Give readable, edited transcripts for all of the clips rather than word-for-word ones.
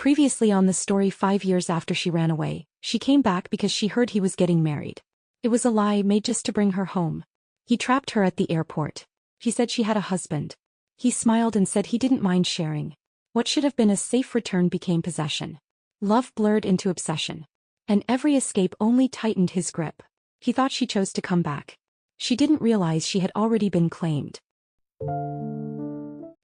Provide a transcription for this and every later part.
Previously on the story, 5 years after she ran away, she came back because she heard he was getting married. It was a lie made just to bring her home. He trapped her at the airport. She said she had a husband. He smiled and said he didn't mind sharing. What should have been a safe return became possession. Love blurred into obsession. And every escape only tightened his grip. He thought she chose to come back. She didn't realize she had already been claimed.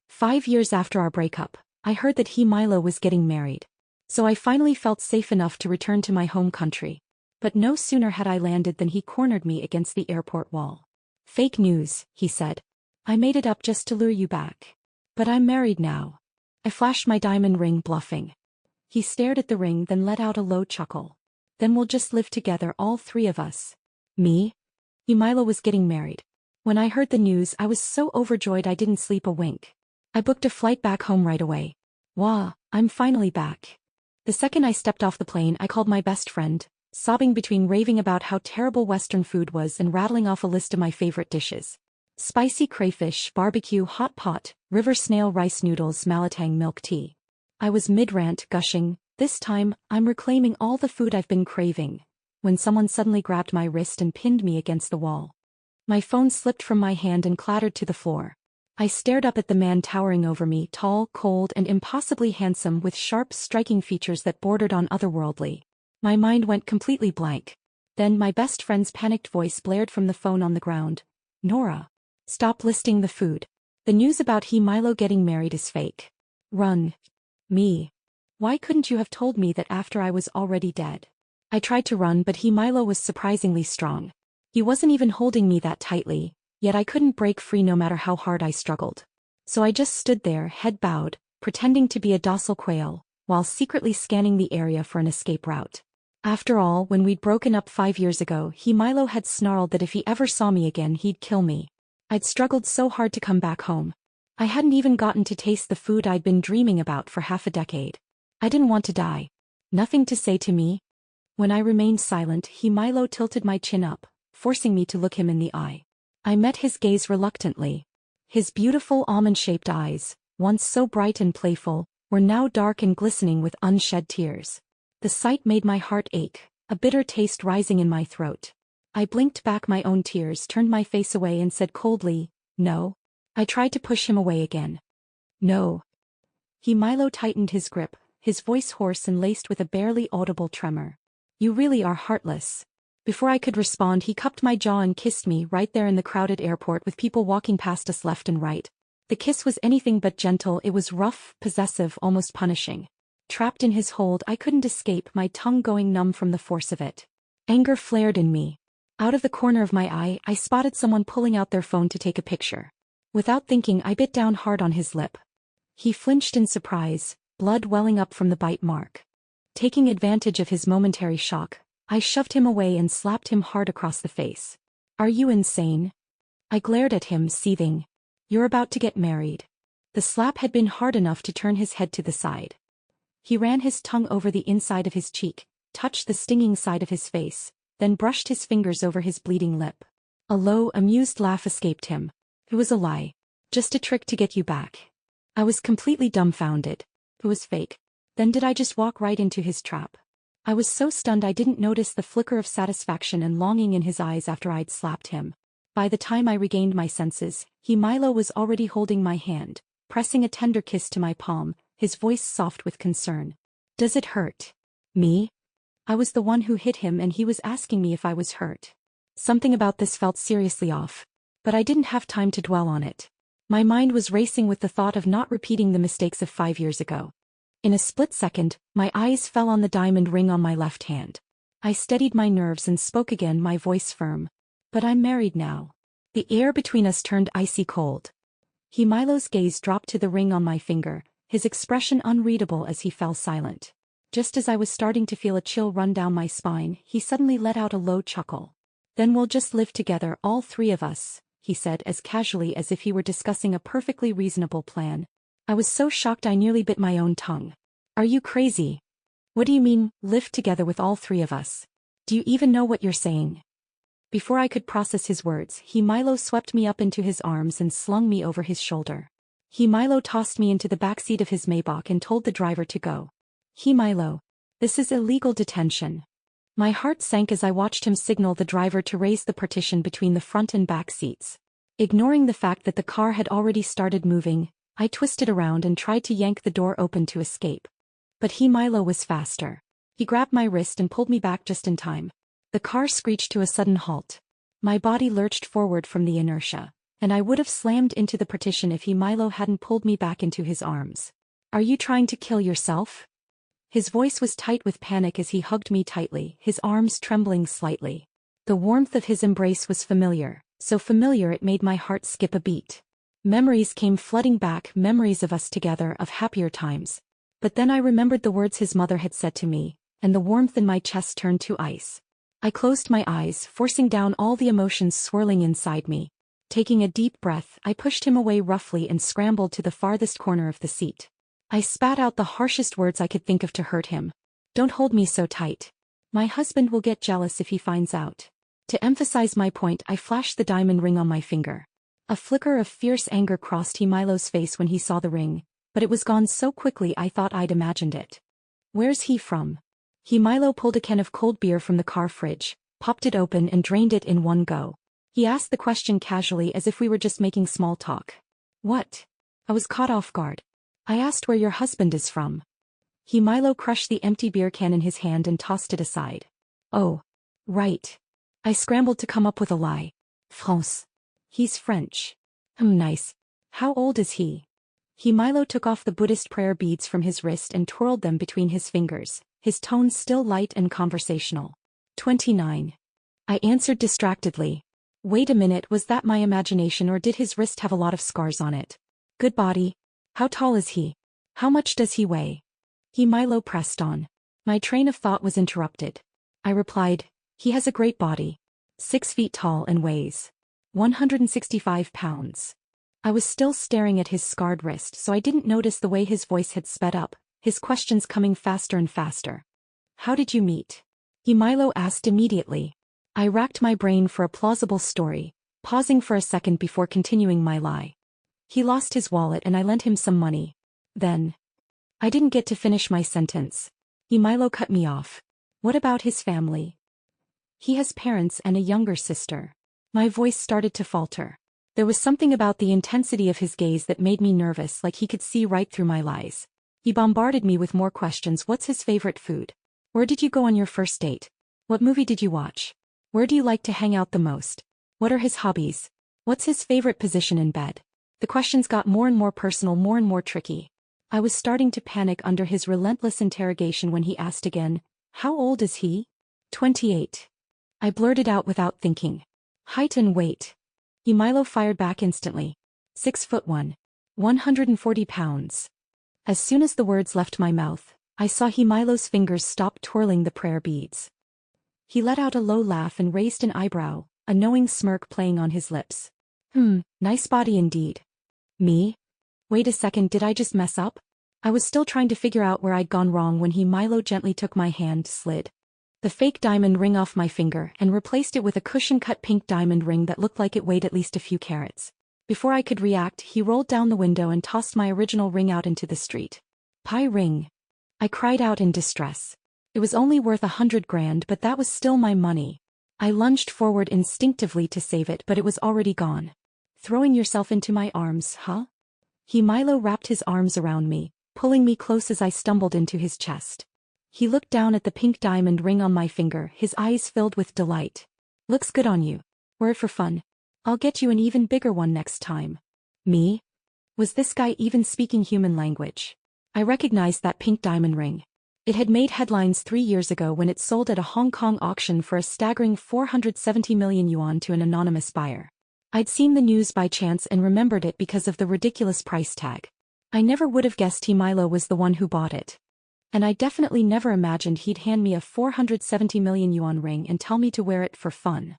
5 years after our breakup, I heard that Milo was getting married. So I finally felt safe enough to return to my home country. But no sooner had I landed than he cornered me against the airport wall. Fake news, he said. I made it up just to lure you back. But I'm married now. I flashed my diamond ring, bluffing. He stared at the ring, then let out a low chuckle. Then we'll just live together, all three of us. Me? Milo was getting married. When I heard the news, I was so overjoyed I didn't sleep a wink. I booked a flight back home right away. Wah, I'm finally back. The second I stepped off the plane, I called my best friend, sobbing between raving about how terrible Western food was and rattling off a list of my favorite dishes. Spicy crayfish, barbecue, hot pot, river snail, rice noodles, malatang milk tea. I was mid-rant, gushing, this time, I'm reclaiming all the food I've been craving, when someone suddenly grabbed my wrist and pinned me against the wall. My phone slipped from my hand and clattered to the floor. I stared up at the man towering over me, tall, cold, and impossibly handsome, with sharp, striking features that bordered on otherworldly. My mind went completely blank. Then my best friend's panicked voice blared from the phone on the ground. Nora. Stop listing the food. The news about Milo getting married is fake. Run. Me. Why couldn't you have told me that after I was already dead? I tried to run, but Milo was surprisingly strong. He wasn't even holding me that tightly, yet I couldn't break free no matter how hard I struggled. So I just stood there, head bowed, pretending to be a docile quail, while secretly scanning the area for an escape route. After all, when we'd broken up 5 years ago, Milo had snarled that if he ever saw me again he'd kill me. I'd struggled so hard to come back home. I hadn't even gotten to taste the food I'd been dreaming about for half a decade. I didn't want to die. Nothing to say to me. When I remained silent, Milo tilted my chin up, forcing me to look him in the eye. I met his gaze reluctantly. His beautiful almond-shaped eyes, once so bright and playful, were now dark and glistening with unshed tears. The sight made my heart ache, a bitter taste rising in my throat. I blinked back my own tears, turned my face away and said coldly, no. I tried to push him away again. No. Milo tightened his grip, his voice hoarse and laced with a barely audible tremor. You really are heartless. Before I could respond, he cupped my jaw and kissed me right there in the crowded airport with people walking past us left and right. The kiss was anything but gentle, it was rough, possessive, almost punishing. Trapped in his hold, I couldn't escape, my tongue going numb from the force of it. Anger flared in me. Out of the corner of my eye, I spotted someone pulling out their phone to take a picture. Without thinking, I bit down hard on his lip. He flinched in surprise, blood welling up from the bite mark. Taking advantage of his momentary shock, I shoved him away and slapped him hard across the face. Are you insane? I glared at him, seething. You're about to get married. The slap had been hard enough to turn his head to the side. He ran his tongue over the inside of his cheek, touched the stinging side of his face, then brushed his fingers over his bleeding lip. A low, amused laugh escaped him. It was a lie. Just a trick to get you back. I was completely dumbfounded. It was fake. Then did I just walk right into his trap? I was so stunned I didn't notice the flicker of satisfaction and longing in his eyes after I'd slapped him. By the time I regained my senses, Milo was already holding my hand, pressing a tender kiss to my palm, his voice soft with concern. Does it hurt? Me? I was the one who hit him and he was asking me if I was hurt. Something about this felt seriously off. But I didn't have time to dwell on it. My mind was racing with the thought of not repeating the mistakes of 5 years ago. In a split second, my eyes fell on the diamond ring on my left hand. I steadied my nerves and spoke again, my voice firm. But I'm married now. The air between us turned icy cold. Milo's gaze dropped to the ring on my finger, his expression unreadable as he fell silent. Just as I was starting to feel a chill run down my spine, he suddenly let out a low chuckle. Then we'll just live together, all three of us, he said as casually as if he were discussing a perfectly reasonable plan. I was so shocked I nearly bit my own tongue. Are you crazy? What do you mean, live together with all three of us? Do you even know what you're saying? Before I could process his words, Milo swept me up into his arms and slung me over his shoulder. Milo tossed me into the backseat of his Maybach and told the driver to go. He Milo. This is illegal detention. My heart sank as I watched him signal the driver to raise the partition between the front and back seats. Ignoring the fact that the car had already started moving, I twisted around and tried to yank the door open to escape. But he Milo was faster. He grabbed my wrist and pulled me back just in time. The car screeched to a sudden halt. My body lurched forward from the inertia, and I would have slammed into the partition if he Milo hadn't pulled me back into his arms. Are you trying to kill yourself? His voice was tight with panic as he hugged me tightly, his arms trembling slightly. The warmth of his embrace was familiar, so familiar it made my heart skip a beat. Memories came flooding back, memories of us together, of happier times. But then I remembered the words his mother had said to me, and the warmth in my chest turned to ice. I closed my eyes, forcing down all the emotions swirling inside me. Taking a deep breath, I pushed him away roughly and scrambled to the farthest corner of the seat. I spat out the harshest words I could think of to hurt him. Don't hold me so tight. My husband will get jealous if he finds out. To emphasize my point, I flashed the diamond ring on my finger. A flicker of fierce anger crossed he Milo's face when he saw the ring, but it was gone so quickly I thought I'd imagined it. Where's he from? He Milo pulled a can of cold beer from the car fridge, popped it open and drained it in one go. He asked the question casually as if we were just making small talk. What? I was caught off guard. I asked where your husband is from. He Milo crushed the empty beer can in his hand and tossed it aside. Oh. Right. I scrambled to come up with a lie. France. He's French. Nice. How old is he? He Milo took off the Buddhist prayer beads from his wrist and twirled them between his fingers, his tone still light and conversational. 29. I answered distractedly. Wait a minute, was that my imagination or did his wrist have a lot of scars on it? Good body. How tall is he? How much does he weigh? He Milo pressed on. My train of thought was interrupted. I replied, he has a great body. 6 feet tall and weighs 165 pounds. I was still staring at his scarred wrist, so I didn't notice the way his voice had sped up, his questions coming faster and faster. How did you meet? He Milo asked immediately. I racked my brain for a plausible story, pausing for a second before continuing my lie. He lost his wallet and I lent him some money. Then. I didn't get to finish my sentence. He Milo cut me off. What about his family? He has parents and a younger sister. My voice started to falter. There was something about the intensity of his gaze that made me nervous, like he could see right through my lies. He bombarded me with more questions. What's his favorite food? Where did you go on your first date? What movie did you watch? Where do you like to hang out the most? What are his hobbies? What's his favorite position in bed? The questions got more and more personal, more and more tricky. I was starting to panic under his relentless interrogation when he asked again, how old is he? 28. I blurted out without thinking. Height and weight. He Milo fired back instantly. 6'1". 140 pounds. As soon as the words left my mouth, I saw he Milo's fingers stop twirling the prayer beads. He let out a low laugh and raised an eyebrow, a knowing smirk playing on his lips. Nice body indeed. Me? Wait a second, did I just mess up? I was still trying to figure out where I'd gone wrong when he Milo gently took my hand, slid the fake diamond ring off my finger and replaced it with a cushion-cut pink diamond ring that looked like it weighed at least a few carats. Before I could react, he rolled down the window and tossed my original ring out into the street. Pie ring. I cried out in distress. It was only worth 100 grand, but that was still my money. I lunged forward instinctively to save it, but it was already gone. Throwing yourself into my arms, huh? He Milo wrapped his arms around me, pulling me close as I stumbled into his chest. He looked down at the pink diamond ring on my finger, his eyes filled with delight. Looks good on you. Wear it for fun. I'll get you an even bigger one next time. Me? Was this guy even speaking human language? I recognized that pink diamond ring. It had made headlines 3 years ago when it sold at a Hong Kong auction for a staggering 470 million yuan to an anonymous buyer. I'd seen the news by chance and remembered it because of the ridiculous price tag. I never would have guessed he Milo was the one who bought it. And I definitely never imagined he'd hand me a 470 million yuan ring and tell me to wear it for fun.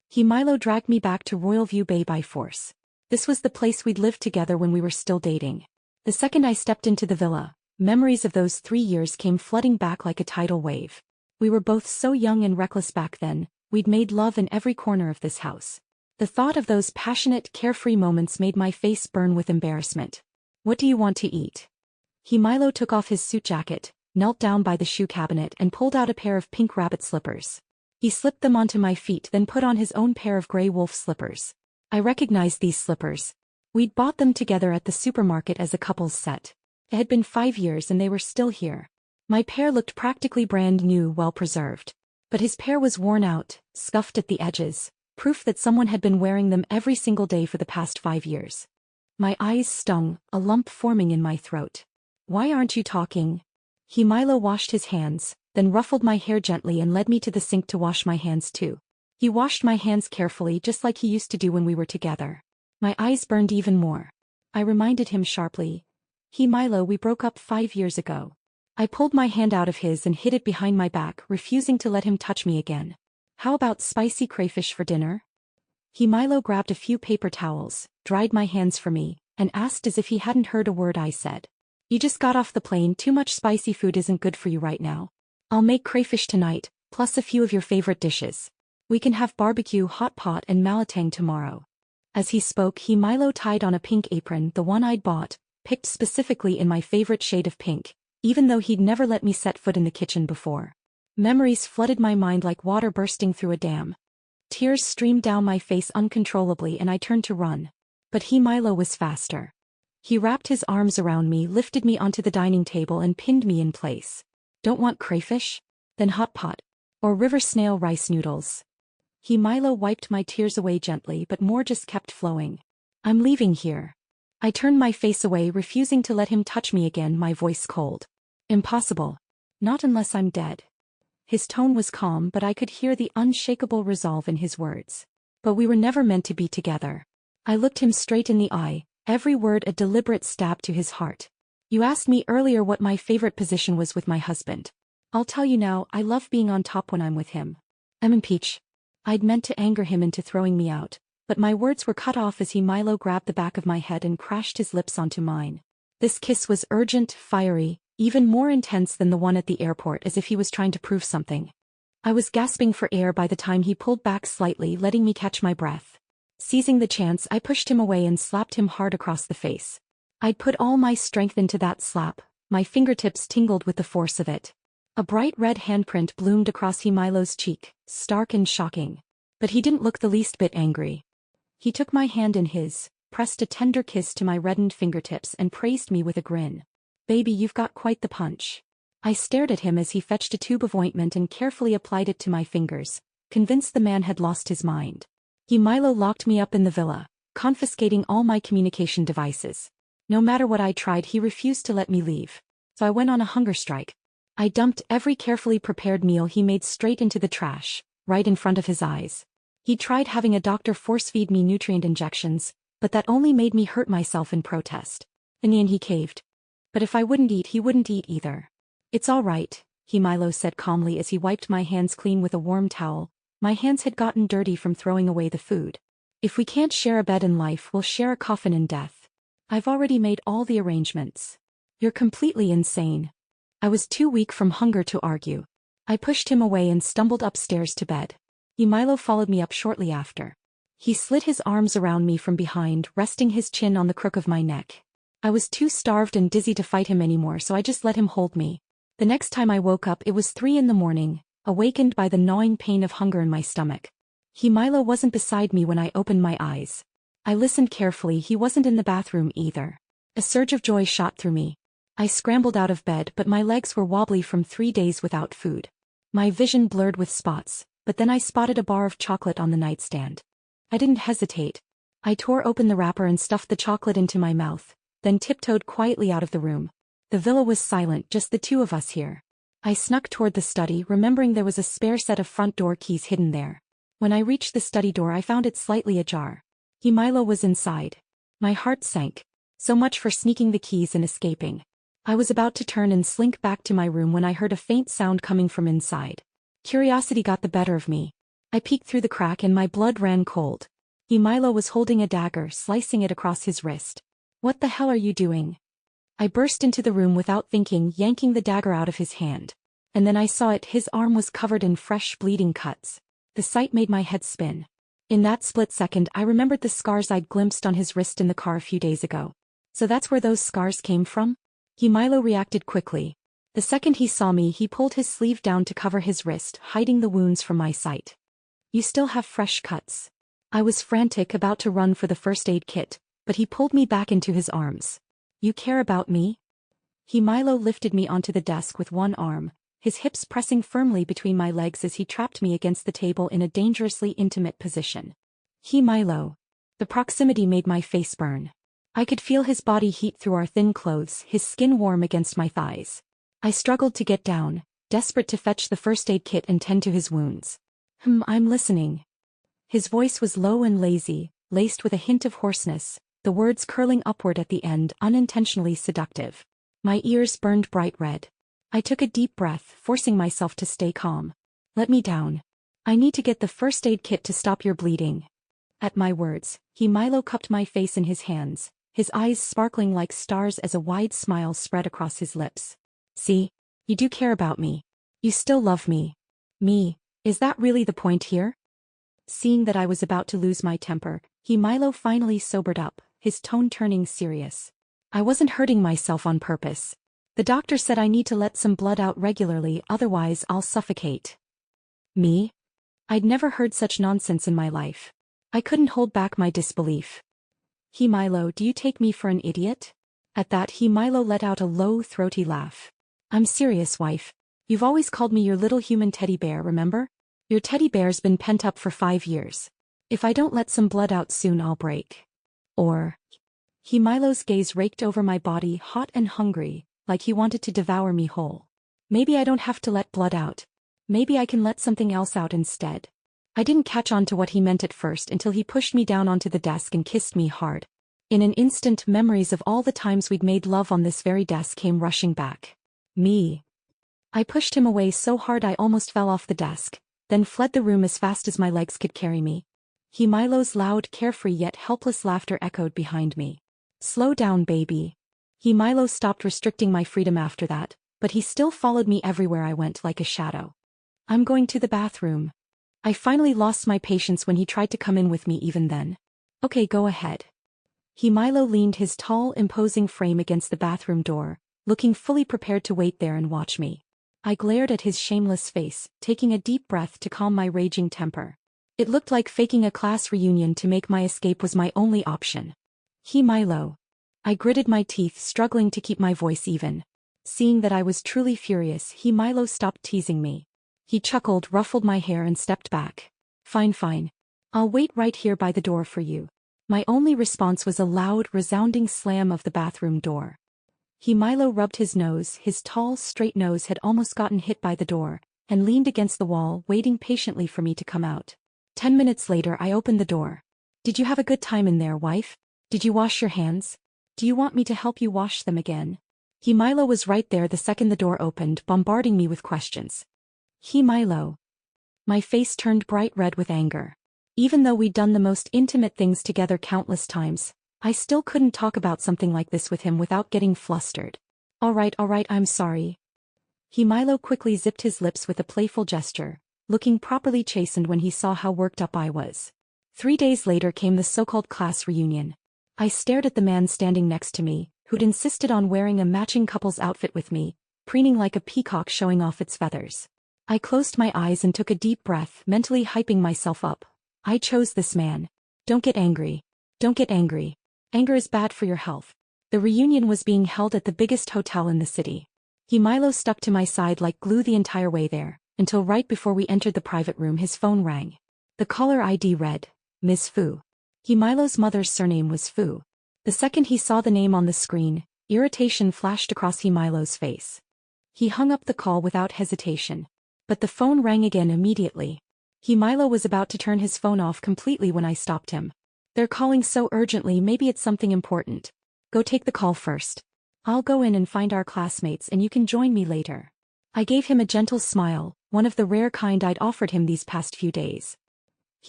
He Milo dragged me back to Royal View Bay by force. This was the place we'd lived together when we were still dating. The second I stepped into the villa, memories of those 3 years came flooding back like a tidal wave. We were both so young and reckless back then, we'd made love in every corner of this house. The thought of those passionate, carefree moments made my face burn with embarrassment. What do you want to eat? He Milo took off his suit jacket, knelt down by the shoe cabinet and pulled out a pair of pink rabbit slippers. He slipped them onto my feet, then put on his own pair of gray wolf slippers. I recognized these slippers. We'd bought them together at the supermarket as a couple's set. It had been 5 years and they were still here. My pair looked practically brand new, well preserved. But his pair was worn out, scuffed at the edges, proof that someone had been wearing them every single day for the past 5 years. My eyes stung, a lump forming in my throat. "Why aren't you talking?" Milo washed his hands, then ruffled my hair gently and led me to the sink to wash my hands too. He washed my hands carefully, just like he used to do when we were together. My eyes burned even more. I reminded him sharply. "Milo, we broke up 5 years ago." I pulled my hand out of his and hid it behind my back, refusing to let him touch me again. "How about spicy crayfish for dinner?" Milo grabbed a few paper towels, dried my hands for me, and asked as if he hadn't heard a word I said. "You just got off the plane, too much spicy food isn't good for you right now. I'll make crayfish tonight, plus a few of your favorite dishes. We can have barbecue, hot pot and malatang tomorrow." As he spoke, Milo tied on a pink apron, the one I'd bought, picked specifically in my favorite shade of pink, even though he'd never let me set foot in the kitchen before. Memories flooded my mind like water bursting through a dam. Tears streamed down my face uncontrollably and I turned to run. But Milo was faster. He wrapped his arms around me, lifted me onto the dining table and pinned me in place. "Don't want crayfish? Then hot pot. Or river snail rice noodles." Milo wiped my tears away gently, but more just kept flowing. "I'm leaving here." I turned my face away, refusing to let him touch me again, my voice cold. "Impossible. Not unless I'm dead." His tone was calm, but I could hear the unshakable resolve in his words. "But we were never meant to be together." I looked him straight in the eye, every word a deliberate stab to his heart. "You asked me earlier what my favorite position was with my husband. I'll tell you now, I love being on top when I'm with him." I'm impeached. I'd meant to anger him into throwing me out, but my words were cut off as Milo grabbed the back of my head and crashed his lips onto mine. This kiss was urgent, fiery, even more intense than the one at the airport, as if he was trying to prove something. I was gasping for air by the time he pulled back slightly, letting me catch my breath. Seizing the chance, I pushed him away and slapped him hard across the face. I'd put all my strength into that slap, my fingertips tingled with the force of it. A bright red handprint bloomed across Milo's cheek, stark and shocking. But he didn't look the least bit angry. He took my hand in his, pressed a tender kiss to my reddened fingertips and praised me with a grin. "Baby, you've got quite the punch." I stared at him as he fetched a tube of ointment and carefully applied it to my fingers, convinced the man had lost his mind. Milo locked me up in the villa, confiscating all my communication devices. No matter what I tried, he refused to let me leave. So I went on a hunger strike. I dumped every carefully prepared meal he made straight into the trash, right in front of his eyes. He tried having a doctor force-feed me nutrient injections, but that only made me hurt myself in protest. In the end he caved. But if I wouldn't eat, he wouldn't eat either. "It's all right," Milo said calmly as he wiped my hands clean with a warm towel. My hands had gotten dirty from throwing away the food. "If we can't share a bed in life, we'll share a coffin in death. I've already made all the arrangements." "You're completely insane." I was too weak from hunger to argue. I pushed him away and stumbled upstairs to bed. Milo followed me up shortly after. He slid his arms around me from behind, resting his chin on the crook of my neck. I was too starved and dizzy to fight him anymore, so I just let him hold me. The next time I woke up, it was 3 in the morning, awakened by the gnawing pain of hunger in my stomach. Milo wasn't beside me when I opened my eyes. I listened carefully. He wasn't in the bathroom either. A surge of joy shot through me. I scrambled out of bed, but my legs were wobbly from 3 days without food. My vision blurred with spots, but then I spotted a bar of chocolate on the nightstand. I didn't hesitate. I tore open the wrapper and stuffed the chocolate into my mouth, then tiptoed quietly out of the room. The villa was silent, just the two of us here. I snuck toward the study, remembering there was a spare set of front door keys hidden there. When I reached the study door, I found it slightly ajar. Milo was inside. My heart sank. So much for sneaking the keys and escaping. I was about to turn and slink back to my room when I heard a faint sound coming from inside. Curiosity got the better of me. I peeked through the crack and my blood ran cold. Milo was holding a dagger, slicing it across his wrist. "What the hell are you doing?" I burst into the room without thinking, yanking the dagger out of his hand. And then I saw it. His arm was covered in fresh, bleeding cuts. The sight made my head spin. In that split second, I remembered the scars I'd glimpsed on his wrist in the car a few days ago. So that's where those scars came from? Milo reacted quickly. The second he saw me, he pulled his sleeve down to cover his wrist, hiding the wounds from my sight. You still have fresh cuts. I was frantic, about to run for the first aid kit, but he pulled me back into his arms. You care about me? Milo lifted me onto the desk with one arm, his hips pressing firmly between my legs as he trapped me against the table in a dangerously intimate position. Milo. The proximity made my face burn. I could feel his body heat through our thin clothes, his skin warm against my thighs. I struggled to get down, desperate to fetch the first aid kit and tend to his wounds. I'm listening. His voice was low and lazy, laced with a hint of hoarseness, the words curling upward at the end, unintentionally seductive. My ears burned bright red. I took a deep breath, forcing myself to stay calm. Let me down. I need to get the first aid kit to stop your bleeding. At my words, Milo cupped my face in his hands, his eyes sparkling like stars as a wide smile spread across his lips. See? You do care about me. You still love me. Me. Is that really the point here? Seeing that I was about to lose my temper, Milo finally sobered up, his tone turning serious. I wasn't hurting myself on purpose. The doctor said I need to let some blood out regularly, otherwise I'll suffocate. Me? I'd never heard such nonsense in my life. I couldn't hold back my disbelief. Milo, do you take me for an idiot? At that, Milo let out a low, throaty laugh. I'm serious, wife. You've always called me your little human teddy bear, remember? Your teddy bear's been pent up for 5 years. If I don't let some blood out soon, I'll break. Or... Milo's gaze raked over my body, hot and hungry, like he wanted to devour me whole. Maybe I don't have to let blood out. Maybe I can let something else out instead. I didn't catch on to what he meant at first until he pushed me down onto the desk and kissed me hard. In an instant, memories of all the times we'd made love on this very desk came rushing back. Me. I pushed him away so hard I almost fell off the desk, then fled the room as fast as my legs could carry me. Milo's loud, carefree yet helpless laughter echoed behind me. Slow down, baby. Milo stopped restricting my freedom after that, but he still followed me everywhere I went like a shadow. I'm going to the bathroom. I finally lost my patience when he tried to come in with me even then. Okay, go ahead. Milo leaned his tall, imposing frame against the bathroom door, looking fully prepared to wait there and watch me. I glared at his shameless face, taking a deep breath to calm my raging temper. It looked like faking a class reunion to make my escape was my only option. Milo. I gritted my teeth, struggling to keep my voice even. Seeing that I was truly furious, Milo stopped teasing me. He chuckled, ruffled my hair and stepped back. Fine. I'll wait right here by the door for you. My only response was a loud, resounding slam of the bathroom door. Milo rubbed his nose, his tall, straight nose had almost gotten hit by the door, and leaned against the wall, waiting patiently for me to come out. 10 minutes later, I opened the door. Did you have a good time in there, wife? Did you wash your hands? Do you want me to help you wash them again? Milo was right there the second the door opened, bombarding me with questions. Milo. My face turned bright red with anger. Even though we'd done the most intimate things together countless times, I still couldn't talk about something like this with him without getting flustered. All right, I'm sorry. Milo quickly zipped his lips with a playful gesture, looking properly chastened when he saw how worked up I was. 3 days later came the so-called class reunion. I stared at the man standing next to me, who'd insisted on wearing a matching couple's outfit with me, preening like a peacock showing off its feathers. I closed my eyes and took a deep breath, mentally hyping myself up. I chose this man. Don't get angry. Don't get angry. Anger is bad for your health. The reunion was being held at the biggest hotel in the city. Milo stuck to my side like glue the entire way there, until right before we entered the private room his phone rang. The caller ID read, Ms. Fu. Milo's mother's surname was Fu. The second he saw the name on the screen, irritation flashed across Milo's face. He hung up the call without hesitation. But the phone rang again immediately. Milo was about to turn his phone off completely when I stopped him. They're calling so urgently, maybe it's something important. Go take the call first. I'll go in and find our classmates and you can join me later. I gave him a gentle smile, one of the rare kind I'd offered him these past few days.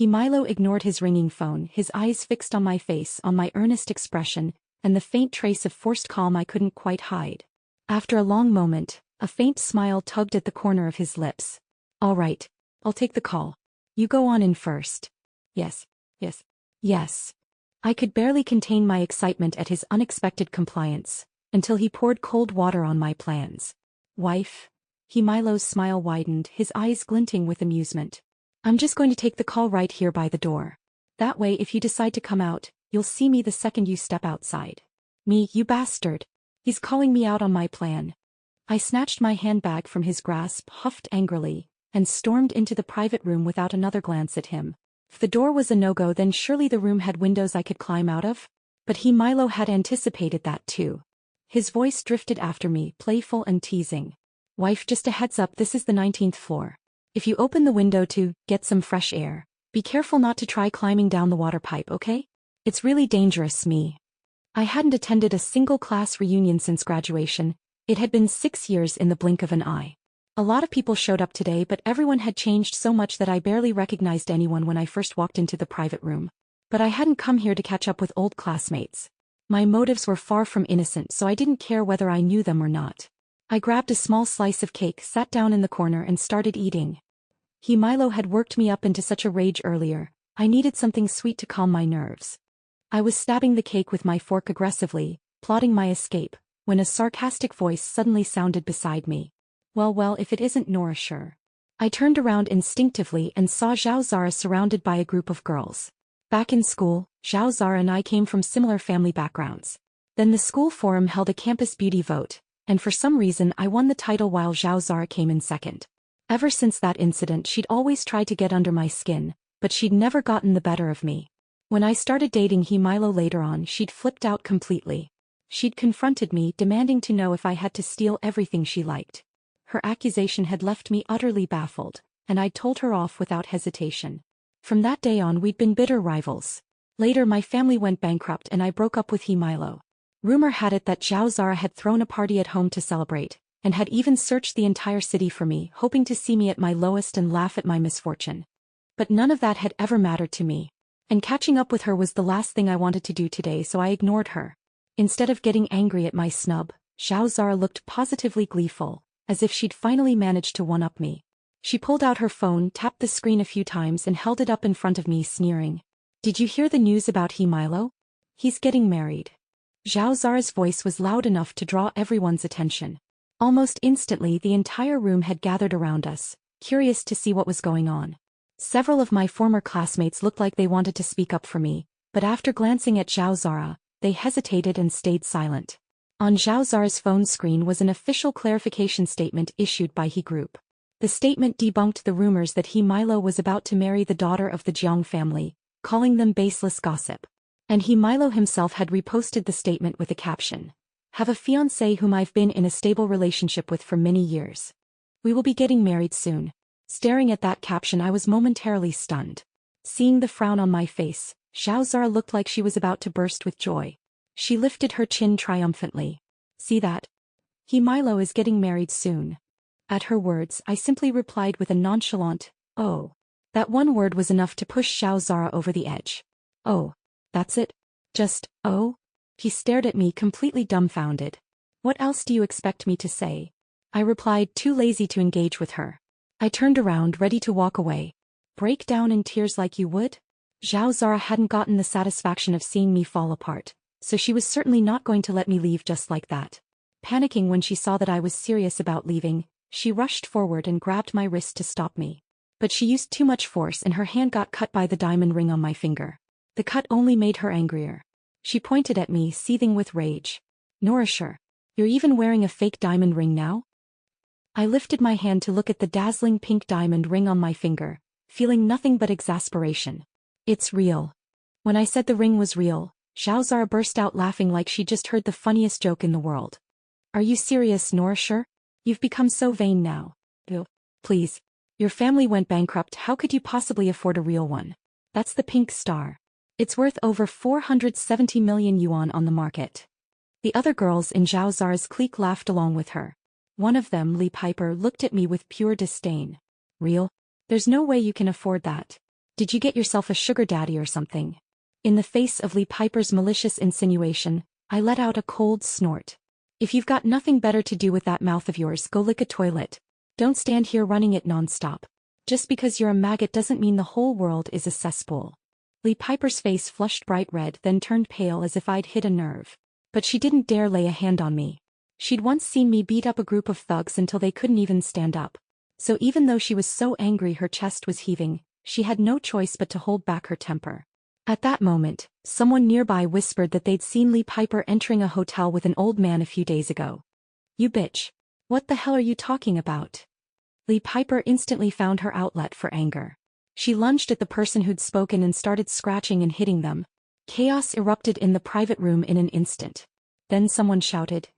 Milo ignored his ringing phone, his eyes fixed on my face, on my earnest expression, and the faint trace of forced calm I couldn't quite hide. After a long moment, a faint smile tugged at the corner of his lips. All right, I'll take the call. You go on in first. Yes. I could barely contain my excitement at his unexpected compliance, until he poured cold water on my plans. Wife? Milo's smile widened, his eyes glinting with amusement. I'm just going to take the call right here by the door. That way if you decide to come out, you'll see me the second you step outside. Me, you bastard. He's calling me out on my plan. I snatched my handbag from his grasp, huffed angrily, and stormed into the private room without another glance at him. If the door was a no-go, then surely the room had windows I could climb out of? But Milo had anticipated that too. His voice drifted after me, playful and teasing. Wife, just a heads up, this is the 19th floor. If you open the window to get some fresh air, be careful not to try climbing down the water pipe, okay? It's really dangerous, me. I hadn't attended a single class reunion since graduation. It had been 6 years in the blink of an eye. A lot of people showed up today, but everyone had changed so much that I barely recognized anyone when I first walked into the private room. But I hadn't come here to catch up with old classmates. My motives were far from innocent, so I didn't care whether I knew them or not. I grabbed a small slice of cake, sat down in the corner and started eating. Milo had worked me up into such a rage earlier. I needed something sweet to calm my nerves. I was stabbing the cake with my fork aggressively, plotting my escape, when a sarcastic voice suddenly sounded beside me. Well, if it isn't Nora, sure. I turned around instinctively and saw Zhao Zara surrounded by a group of girls. Back in school, Zhao Zara and I came from similar family backgrounds. Then the school forum held a campus beauty vote, and for some reason I won the title while Zhao Zara came in second. Ever since that incident, she'd always tried to get under my skin, but she'd never gotten the better of me. When I started dating Milo later on, she'd flipped out completely. She'd confronted me, demanding to know if I had to steal everything she liked. Her accusation had left me utterly baffled, and I'd told her off without hesitation. From that day on, we'd been bitter rivals. Later, my family went bankrupt and I broke up with Milo. Rumor had it that Zhao Zara had thrown a party at home to celebrate, and had even searched the entire city for me, hoping to see me at my lowest and laugh at my misfortune. But none of that had ever mattered to me. And catching up with her was the last thing I wanted to do today, so I ignored her. Instead of getting angry at my snub, Zhao Zara looked positively gleeful, as if she'd finally managed to one-up me. She pulled out her phone, tapped the screen a few times and held it up in front of me, sneering. Did you hear the news about Milo? He's getting married. Zhao Zara's voice was loud enough to draw everyone's attention. Almost instantly the entire room had gathered around us, curious to see what was going on. Several of my former classmates looked like they wanted to speak up for me, but after glancing at Zhao Zara, they hesitated and stayed silent. On Zhao Zara's phone screen was an official clarification statement issued by He Group. The statement debunked the rumors that Milo was about to marry the daughter of the Jiang family, calling them baseless gossip. And Milo himself had reposted the statement with a caption. Have a fiancé whom I've been in a stable relationship with for many years. We will be getting married soon. Staring at that caption, I was momentarily stunned. Seeing the frown on my face, Zhao Zara looked like she was about to burst with joy. She lifted her chin triumphantly. See that? Milo is getting married soon. At her words, I simply replied with a nonchalant, oh. That one word was enough to push Zhao Zara over the edge. Oh. That's it? Just, oh? He stared at me completely dumbfounded. What else do you expect me to say? I replied, too lazy to engage with her. I turned around, ready to walk away. Break down in tears like you would? Zhao Zara hadn't gotten the satisfaction of seeing me fall apart, so she was certainly not going to let me leave just like that. Panicking when she saw that I was serious about leaving, she rushed forward and grabbed my wrist to stop me. But she used too much force and her hand got cut by the diamond ring on my finger. The cut only made her angrier. She pointed at me, seething with rage. Nourishur, you're even wearing a fake diamond ring now? I lifted my hand to look at the dazzling pink diamond ring on my finger, feeling nothing but exasperation. It's real. When I said the ring was real, Zhao Zara burst out laughing like she just heard the funniest joke in the world. Are you serious, Nourishur? You've become so vain now. Ew. Please. Your family went bankrupt, how could you possibly afford a real one? That's the pink star. It's worth over 470 million yuan on the market. The other girls in Zhao Zara's clique laughed along with her. One of them, Li Piper, looked at me with pure disdain. Real? There's no way you can afford that. Did you get yourself a sugar daddy or something? In the face of Li Piper's malicious insinuation, I let out a cold snort. If you've got nothing better to do with that mouth of yours, go lick a toilet. Don't stand here running it non-stop. Just because you're a maggot doesn't mean the whole world is a cesspool. Li Piper's face flushed bright red, then turned pale as if I'd hit a nerve. But she didn't dare lay a hand on me. She'd once seen me beat up a group of thugs until they couldn't even stand up. So even though she was so angry her chest was heaving, she had no choice but to hold back her temper. At that moment, someone nearby whispered that they'd seen Lee Piper entering a hotel with an old man a few days ago. "You bitch. What the hell are you talking about?" Lee Piper instantly found her outlet for anger. She lunged at the person who'd spoken and started scratching and hitting them. Chaos erupted in the private room in an instant. Then someone shouted,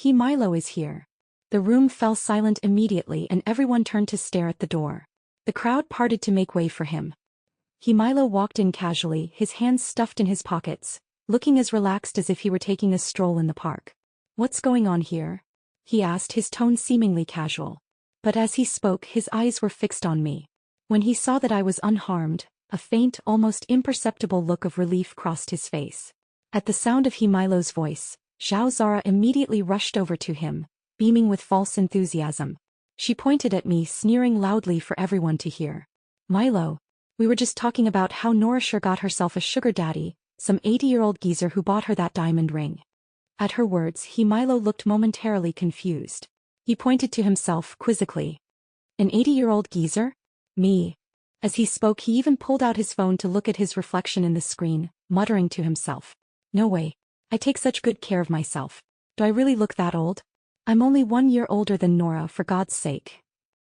Milo is here." The room fell silent immediately and everyone turned to stare at the door. The crowd parted to make way for him. Milo walked in casually, his hands stuffed in his pockets, looking as relaxed as if he were taking a stroll in the park. "What's going on here?" he asked, his tone seemingly casual. But as he spoke, his eyes were fixed on me. When he saw that I was unharmed, a faint, almost imperceptible look of relief crossed his face. At the sound of Milo's voice, Zhao Zara immediately rushed over to him, beaming with false enthusiasm. She pointed at me, sneering loudly for everyone to hear. "Milo, we were just talking about how Norrisher got herself a sugar daddy, some 80-year-old geezer who bought her that diamond ring." At her words, Milo looked momentarily confused. He pointed to himself quizzically. "An 80-year-old geezer? Me?" As he spoke, he even pulled out his phone to look at his reflection in the screen, muttering to himself. "No way. I take such good care of myself. Do I really look that old? I'm only 1 year older than Nora, for God's sake."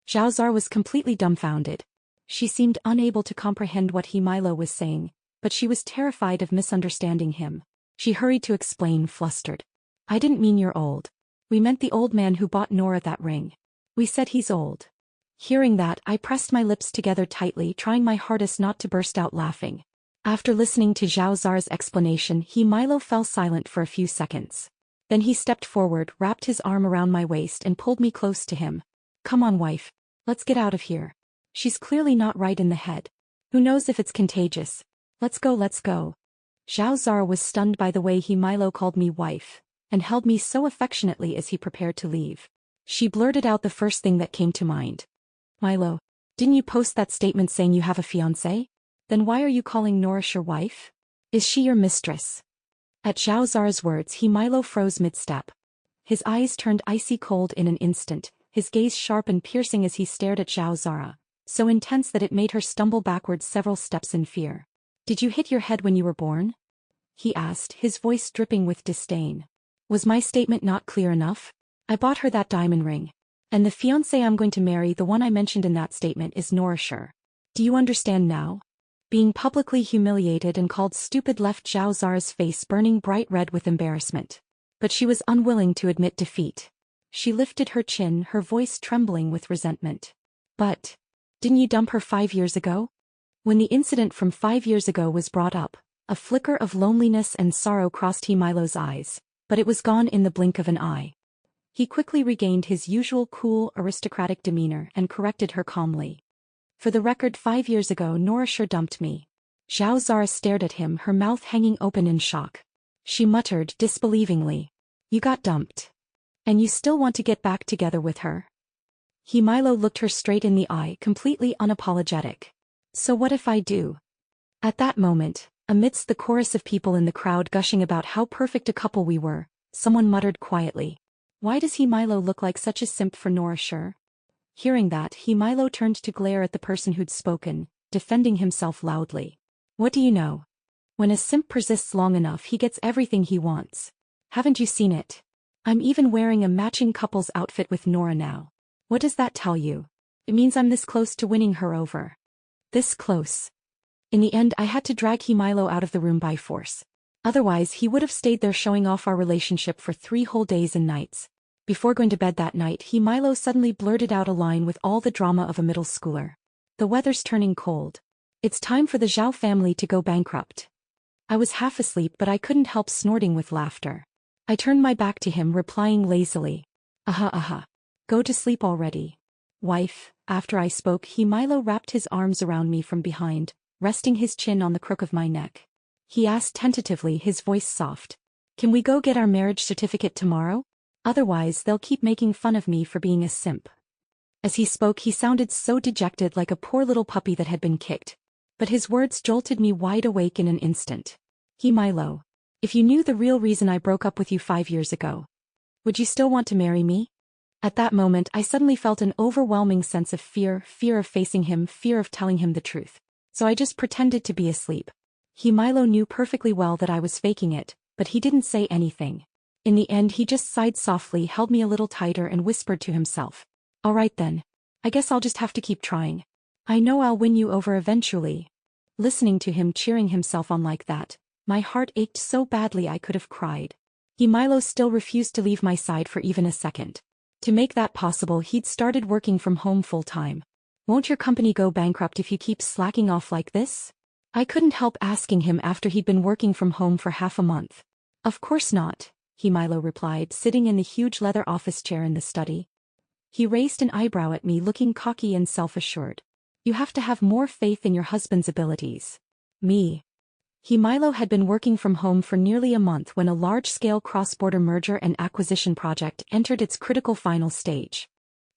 Zhao Zar was completely dumbfounded. She seemed unable to comprehend what Milo was saying, but she was terrified of misunderstanding him. She hurried to explain, flustered. "I didn't mean you're old. We meant the old man who bought Nora that ring. We said he's old." Hearing that, I pressed my lips together tightly, trying my hardest not to burst out laughing. After listening to Zhao Zar's explanation, Milo fell silent for a few seconds. Then he stepped forward, wrapped his arm around my waist and pulled me close to him. "Come on, wife. Let's get out of here. She's clearly not right in the head. Who knows if it's contagious. Let's go, let's go." Zhao Zara was stunned by the way Milo called me wife, and held me so affectionately as he prepared to leave. She blurted out the first thing that came to mind. "Milo, didn't you post that statement saying you have a fiancé? Then why are you calling Nourish your wife? Is she your mistress?" At Zhao Zara's words, Milo froze mid-step. His eyes turned icy cold in an instant, his gaze sharp and piercing as he stared at Zhao Zara, so intense that it made her stumble backwards several steps in fear. "Did you hit your head when you were born?" he asked, his voice dripping with disdain. "Was my statement not clear enough? I bought her that diamond ring. And the fiancé I'm going to marry, the one I mentioned in that statement, is Nourisher. Do you understand now?" Being publicly humiliated and called stupid left Zhao Zara's face burning bright red with embarrassment. But she was unwilling to admit defeat. She lifted her chin, her voice trembling with resentment. "But didn't you dump her 5 years ago?" When the incident from 5 years ago was brought up, a flicker of loneliness and sorrow crossed Milo's eyes, but it was gone in the blink of an eye. He quickly regained his usual cool, aristocratic demeanor and corrected her calmly. "For the record, 5 years ago Nourisher dumped me." Zhao Zara stared at him, her mouth hanging open in shock. She muttered disbelievingly. "You got dumped? And you still want to get back together with her?" Milo looked her straight in the eye, completely unapologetic. "So what if I do?" At that moment, amidst the chorus of people in the crowd gushing about how perfect a couple we were, someone muttered quietly. "Why does Milo look like such a simp for Nourisher?" Hearing that, Milo turned to glare at the person who'd spoken, defending himself loudly. "What do you know? When a simp persists long enough, he gets everything he wants. Haven't you seen it? I'm even wearing a matching couple's outfit with Nora now. What does that tell you? It means I'm this close to winning her over. This close." In the end, I had to drag Milo out of the room by force. Otherwise, he would have stayed there showing off our relationship for 3 whole days and nights. Before going to bed that night, Milo suddenly blurted out a line with all the drama of a middle schooler. "The weather's turning cold. It's time for the Zhao family to go bankrupt." I was half asleep, but I couldn't help snorting with laughter. I turned my back to him, replying lazily. "Aha, aha. Go to sleep already, wife." After I spoke, Milo wrapped his arms around me from behind, resting his chin on the crook of my neck. He asked tentatively, his voice soft. "Can we go get our marriage certificate tomorrow? Otherwise, they'll keep making fun of me for being a simp." As he spoke, he sounded so dejected, like a poor little puppy that had been kicked. But his words jolted me wide awake in an instant. "Milo, if you knew the real reason I broke up with you 5 years ago." Would you still want to marry me? At that moment I suddenly felt an overwhelming sense of fear of facing him, fear of telling him the truth. So I just pretended to be asleep. Milo knew perfectly well that I was faking it, but he didn't say anything. In the end he just sighed softly, held me a little tighter and whispered to himself. All right then. I guess I'll just have to keep trying. I know I'll win you over eventually. Listening to him cheering himself on like that, my heart ached so badly I could have cried. Milo still refused to leave my side for even a second. To make that possible he'd started working from home full-time. Won't your company go bankrupt if you keep slacking off like this? I couldn't help asking him after he'd been working from home for half a month. Of course not, Milo replied, sitting in the huge leather office chair in the study. He raised an eyebrow at me, looking cocky and self-assured. You have to have more faith in your husband's abilities. Me. Milo had been working from home for nearly a month when a large-scale cross-border merger and acquisition project entered its critical final stage.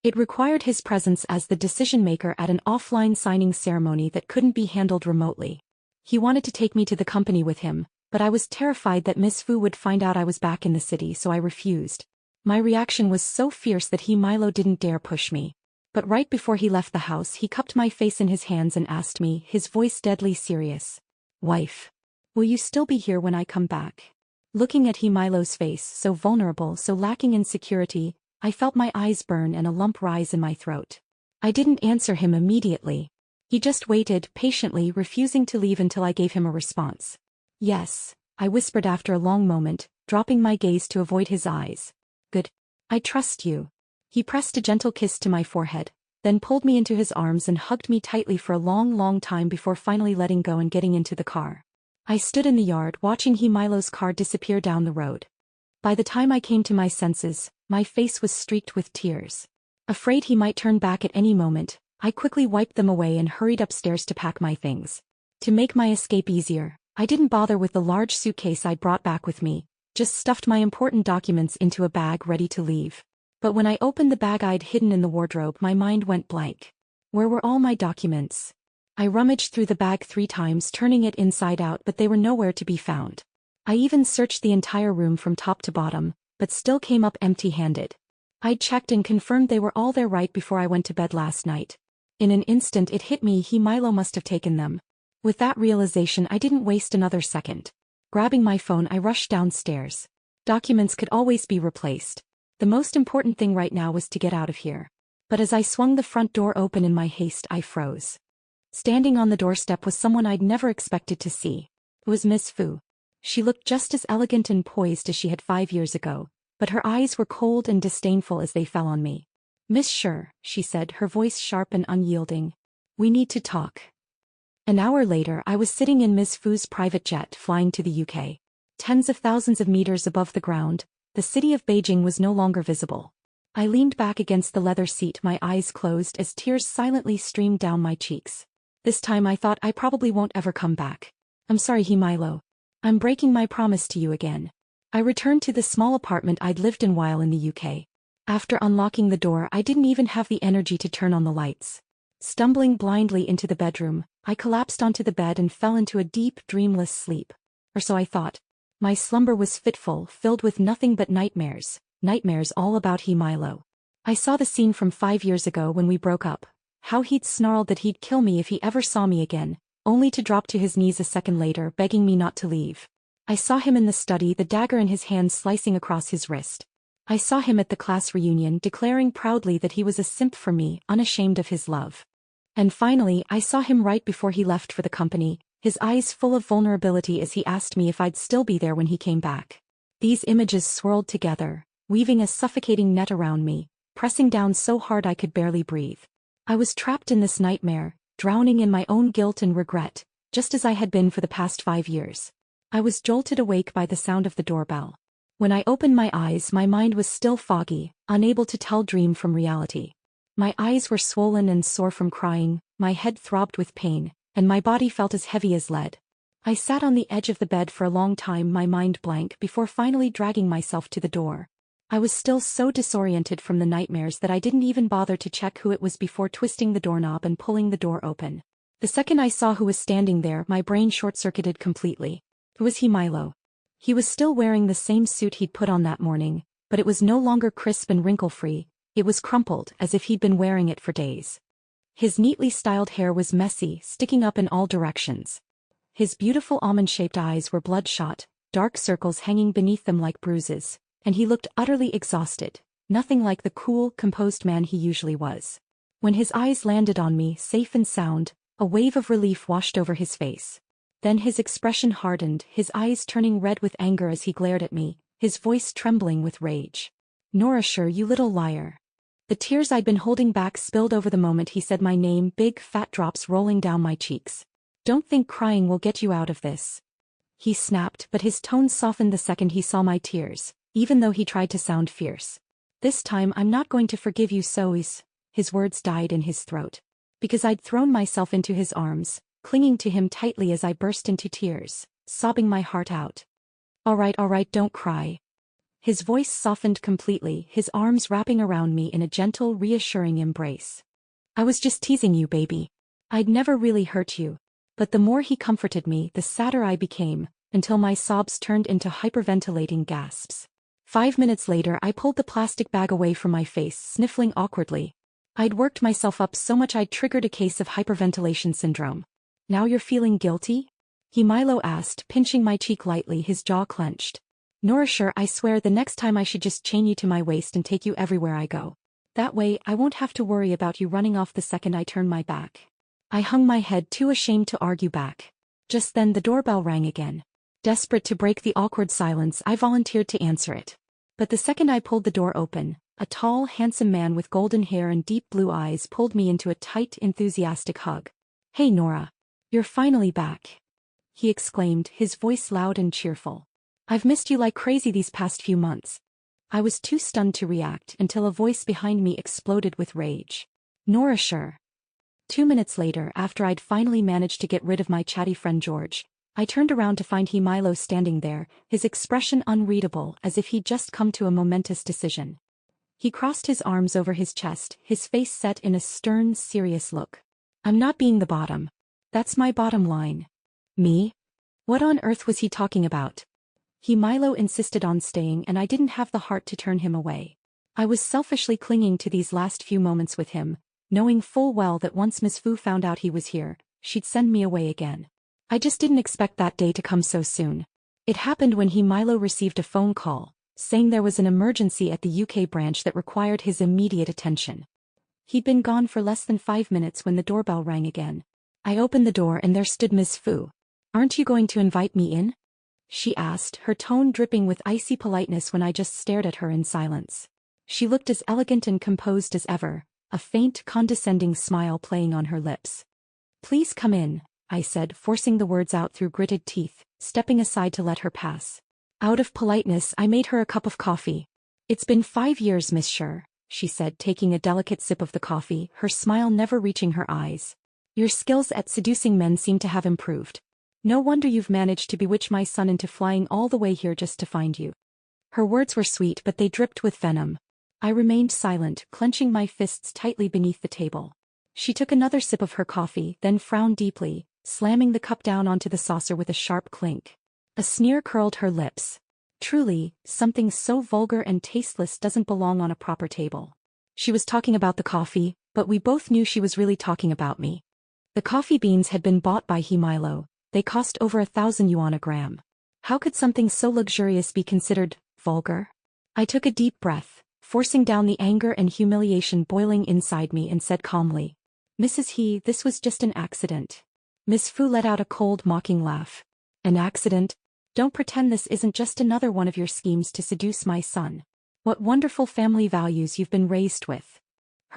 It required his presence as the decision-maker at an offline signing ceremony that couldn't be handled remotely. He wanted to take me to the company with him, but I was terrified that Miss Fu would find out I was back in the city, so I refused. My reaction was so fierce that Milo didn't dare push me. But right before he left the house he cupped my face in his hands and asked me, his voice deadly serious. Wife. Will you still be here when I come back? Looking at Milo's face, so vulnerable, so lacking in security, I felt my eyes burn and a lump rise in my throat. I didn't answer him immediately. He just waited, patiently, refusing to leave until I gave him a response. Yes, I whispered after a long moment, dropping my gaze to avoid his eyes. Good. I trust you. He pressed a gentle kiss to my forehead, then pulled me into his arms and hugged me tightly for a long time before finally letting go and getting into the car. I stood in the yard watching Milo's car disappear down the road. By the time I came to my senses, my face was streaked with tears. Afraid he might turn back at any moment, I quickly wiped them away and hurried upstairs to pack my things. To make my escape easier, I didn't bother with the large suitcase I'd brought back with me, just stuffed my important documents into a bag ready to leave. But when I opened the bag I'd hidden in the wardrobe, my mind went blank. Where were all my documents? I rummaged through the bag 3 times, turning it inside out, but they were nowhere to be found. I even searched the entire room from top to bottom, but still came up empty-handed. I'd checked and confirmed they were all there right before I went to bed last night. In an instant it hit me, Milo must have taken them. With that realization I didn't waste another second. Grabbing my phone I rushed downstairs. Documents could always be replaced. The most important thing right now was to get out of here. But as I swung the front door open in my haste I froze. Standing on the doorstep was someone I'd never expected to see. It was Miss Fu. She looked just as elegant and poised as she had 5 years ago, but her eyes were cold and disdainful as they fell on me. Miss Sure, she said, her voice sharp and unyielding. We need to talk. An hour later I was sitting in Miss Fu's private jet flying to the UK. Tens of thousands of meters above the ground, the city of Beijing was no longer visible. I leaned back against the leather seat, my eyes closed as tears silently streamed down my cheeks. This time I thought I probably won't ever come back. I'm sorry, Milo. I'm breaking my promise to you again. I returned to the small apartment I'd lived in while in the UK. After unlocking the door I didn't even have the energy to turn on the lights. Stumbling blindly into the bedroom, I collapsed onto the bed and fell into a deep, dreamless sleep. Or so I thought. My slumber was fitful, filled with nothing but nightmares. Nightmares all about Milo. I saw the scene from 5 years ago when we broke up. How he'd snarled that he'd kill me if he ever saw me again, only to drop to his knees a second later begging me not to leave. I saw him in the study, the dagger in his hand slicing across his wrist. I saw him at the class reunion declaring proudly that he was a simp for me, unashamed of his love. And finally I saw him right before he left for the company, his eyes full of vulnerability as he asked me if I'd still be there when he came back. These images swirled together, weaving a suffocating net around me, pressing down so hard I could barely breathe. I was trapped in this nightmare, drowning in my own guilt and regret, just as I had been for the past 5 years. I was jolted awake by the sound of the doorbell. When I opened my eyes my mind was still foggy, unable to tell dream from reality. My eyes were swollen and sore from crying, my head throbbed with pain, and my body felt as heavy as lead. I sat on the edge of the bed for a long time, my mind blank, before finally dragging myself to the door. I was still so disoriented from the nightmares that I didn't even bother to check who it was before twisting the doorknob and pulling the door open. The second I saw who was standing there, my brain short-circuited completely. It was Milo. He was still wearing the same suit he'd put on that morning, but it was no longer crisp and wrinkle-free, it was crumpled as if he'd been wearing it for days. His neatly styled hair was messy, sticking up in all directions. His beautiful almond-shaped eyes were bloodshot, dark circles hanging beneath them like bruises, and he looked utterly exhausted, nothing like the cool, composed man he usually was. When his eyes landed on me, safe and sound, a wave of relief washed over his face. Then his expression hardened, his eyes turning red with anger as he glared at me, his voice trembling with rage. "Norasher, you little liar." The tears I'd been holding back spilled over the moment he said my name, big fat drops rolling down my cheeks. "Don't think crying will get you out of this," he snapped, but his tone softened the second he saw my tears, even though he tried to sound fierce. "This time I'm not going to forgive you so easy." His words died in his throat. Because I'd thrown myself into his arms, clinging to him tightly as I burst into tears, sobbing my heart out. All right, don't cry." His voice softened completely, his arms wrapping around me in a gentle, reassuring embrace. "I was just teasing you, baby. I'd never really hurt you." But the more he comforted me, the sadder I became, until my sobs turned into hyperventilating gasps. 5 minutes later, I pulled the plastic bag away from my face, sniffling awkwardly. I'd worked myself up so much I'd triggered a case of hyperventilation syndrome. "Now you're feeling guilty?" Milo asked, pinching my cheek lightly, his jaw clenched. "Norasher, I swear the next time I should just chain you to my waist and take you everywhere I go. That way, I won't have to worry about you running off the second I turn my back." I hung my head, too ashamed to argue back. Just then the doorbell rang again. Desperate to break the awkward silence, I volunteered to answer it. But the second I pulled the door open, a tall, handsome man with golden hair and deep blue eyes pulled me into a tight, enthusiastic hug. "Hey Nora. You're finally back," he exclaimed, his voice loud and cheerful. "I've missed you like crazy these past few months." I was too stunned to react until a voice behind me exploded with rage. "Norasher." 2 minutes later, after I'd finally managed to get rid of my chatty friend George, I turned around to find Milo standing there, his expression unreadable as if he'd just come to a momentous decision. He crossed his arms over his chest, his face set in a stern, serious look. "I'm not being the bottom. That's my bottom line." "Me? What on earth was he talking about?" Milo insisted on staying, and I didn't have the heart to turn him away. I was selfishly clinging to these last few moments with him, knowing full well that once Miss Fu found out he was here, she'd send me away again. I just didn't expect that day to come so soon. It happened when Milo received a phone call, saying there was an emergency at the UK branch that required his immediate attention. He'd been gone for less than 5 minutes when the doorbell rang again. I opened the door and there stood Miss Fu. "Aren't you going to invite me in?" she asked, her tone dripping with icy politeness when I just stared at her in silence. She looked as elegant and composed as ever, a faint, condescending smile playing on her lips. "Please come in," I said, forcing the words out through gritted teeth, stepping aside to let her pass. Out of politeness, I made her a cup of coffee. "It's been 5 years, Miss Sher," she said, taking a delicate sip of the coffee, her smile never reaching her eyes. "Your skills at seducing men seem to have improved. No wonder you've managed to bewitch my son into flying all the way here just to find you." Her words were sweet, but they dripped with venom. I remained silent, clenching my fists tightly beneath the table. She took another sip of her coffee, then frowned deeply, slamming the cup down onto the saucer with a sharp clink. A sneer curled her lips. "Truly, something so vulgar and tasteless doesn't belong on a proper table." She was talking about the coffee, but we both knew she was really talking about me. The coffee beans had been bought by Milo. They cost over 1,000 yuan a gram. How could something so luxurious be considered vulgar? I took a deep breath, forcing down the anger and humiliation boiling inside me, and said calmly, "Mrs. He, this was just an accident." Miss Fu let out a cold, mocking laugh. "An accident? Don't pretend this isn't just another one of your schemes to seduce my son. What wonderful family values you've been raised with."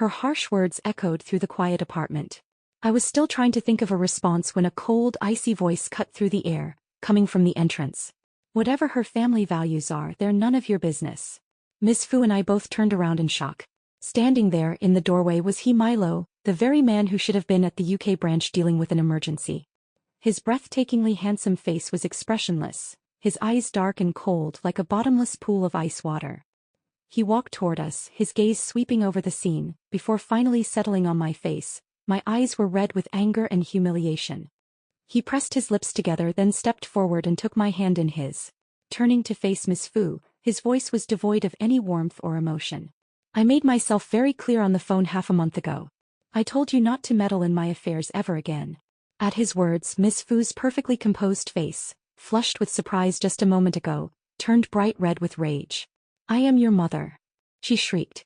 Her harsh words echoed through the quiet apartment. I was still trying to think of a response when a cold, icy voice cut through the air, coming from the entrance. "Whatever her family values are, they're none of your business." Miss Fu and I both turned around in shock. Standing there in the doorway was Milo, the very man who should have been at the UK branch dealing with an emergency. His breathtakingly handsome face was expressionless, his eyes dark and cold like a bottomless pool of ice water. He walked toward us, his gaze sweeping over the scene, before finally settling on my face. My eyes were red with anger and humiliation. He pressed his lips together, then stepped forward and took my hand in his. Turning to face Miss Fu, His voice was devoid of any warmth or emotion. I made myself very clear on the phone half a month ago. I told you not to meddle in my affairs ever again. At his words, Miss Fu's perfectly composed face, flushed with surprise just a moment ago, turned bright red with rage. I am your mother, she shrieked.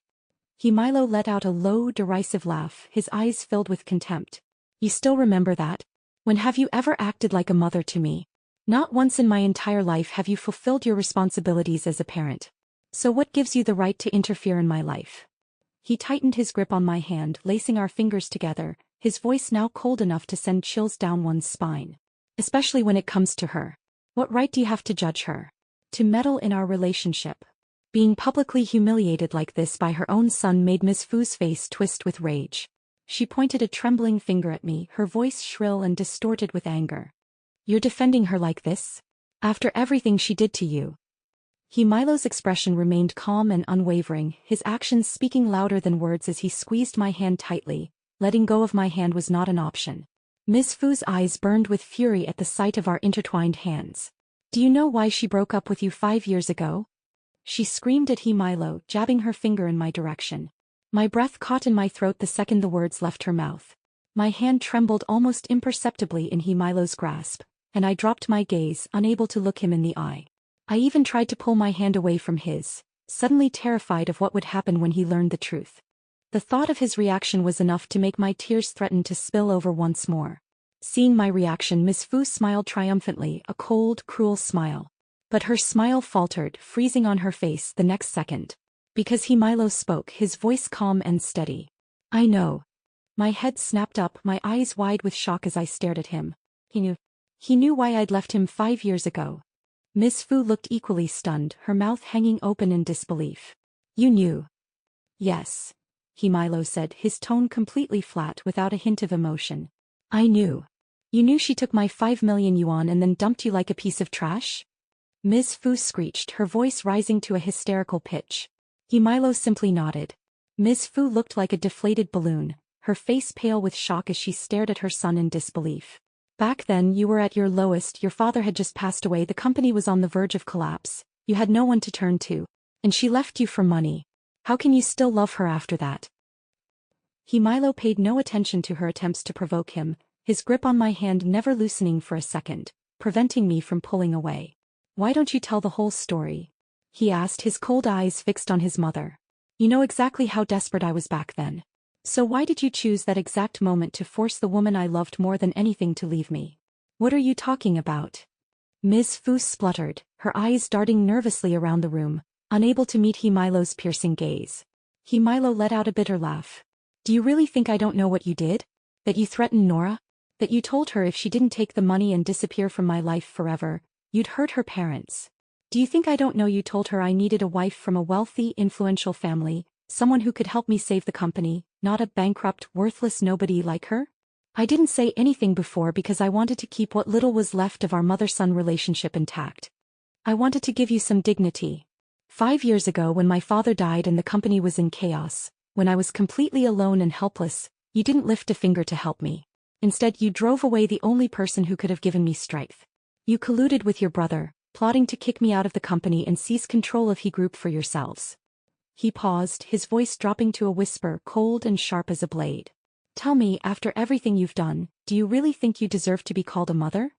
Milo let out a low, derisive laugh, his eyes filled with contempt. You still remember that? When have you ever acted like a mother to me? Not once in my entire life have you fulfilled your responsibilities as a parent. So what gives you the right to interfere in my life? He tightened his grip on my hand, lacing our fingers together, his voice now cold enough to send chills down one's spine. Especially when it comes to her. What right do you have to judge her? To meddle in our relationship? Being publicly humiliated like this by her own son made Miss Fu's face twist with rage. She pointed a trembling finger at me, her voice shrill and distorted with anger. You're defending her like this? After everything she did to you? Milo's expression remained calm and unwavering, his actions speaking louder than words as he squeezed my hand tightly. Letting go of my hand was not an option. Miss Fu's eyes burned with fury at the sight of our intertwined hands. Do you know why she broke up with you 5 years ago? She screamed at Milo, jabbing her finger in my direction. My breath caught in my throat the second the words left her mouth. My hand trembled almost imperceptibly in Milo's grasp, and I dropped my gaze, unable to look him in the eye. I even tried to pull my hand away from his, suddenly terrified of what would happen when he learned the truth. The thought of his reaction was enough to make my tears threaten to spill over once more. Seeing my reaction, Miss Fu smiled triumphantly, a cold, cruel smile. But her smile faltered, freezing on her face the next second. Because Milo spoke, his voice calm and steady. I know. My head snapped up, my eyes wide with shock as I stared at him. He knew. He knew why I'd left him 5 years ago. Miss Fu looked equally stunned, her mouth hanging open in disbelief. You knew? Yes. Milo said, his tone completely flat without a hint of emotion. I knew. You knew she took my 5 million yuan and then dumped you like a piece of trash? Ms. Fu screeched, her voice rising to a hysterical pitch. Milo simply nodded. Ms. Fu looked like a deflated balloon, her face pale with shock as she stared at her son in disbelief. Back then you were at your lowest, your father had just passed away, the company was on the verge of collapse, you had no one to turn to. And she left you for money. How can you still love her after that? Milo paid no attention to her attempts to provoke him, his grip on my hand never loosening for a second, preventing me from pulling away. Why don't you tell the whole story? He asked, his cold eyes fixed on his mother. You know exactly how desperate I was back then. So why did you choose that exact moment to force the woman I loved more than anything to leave me? What are you talking about? Ms. Fu spluttered, her eyes darting nervously around the room, unable to meet Milo's piercing gaze. Milo let out a bitter laugh. Do you really think I don't know what you did? That you threatened Nora? That you told her if she didn't take the money and disappear from my life forever, you'd hurt her parents? Do you think I don't know you told her I needed a wife from a wealthy, influential family, someone who could help me save the company, not a bankrupt, worthless nobody like her? I didn't say anything before because I wanted to keep what little was left of our mother-son relationship intact. I wanted to give you some dignity. 5 years ago when my father died and the company was in chaos, when I was completely alone and helpless, you didn't lift a finger to help me. Instead you drove away the only person who could have given me strength. You colluded with your brother, plotting to kick me out of the company and seize control of he group for yourselves. He paused, his voice dropping to a whisper, cold and sharp as a blade. Tell me, after everything you've done, do you really think you deserve to be called a mother?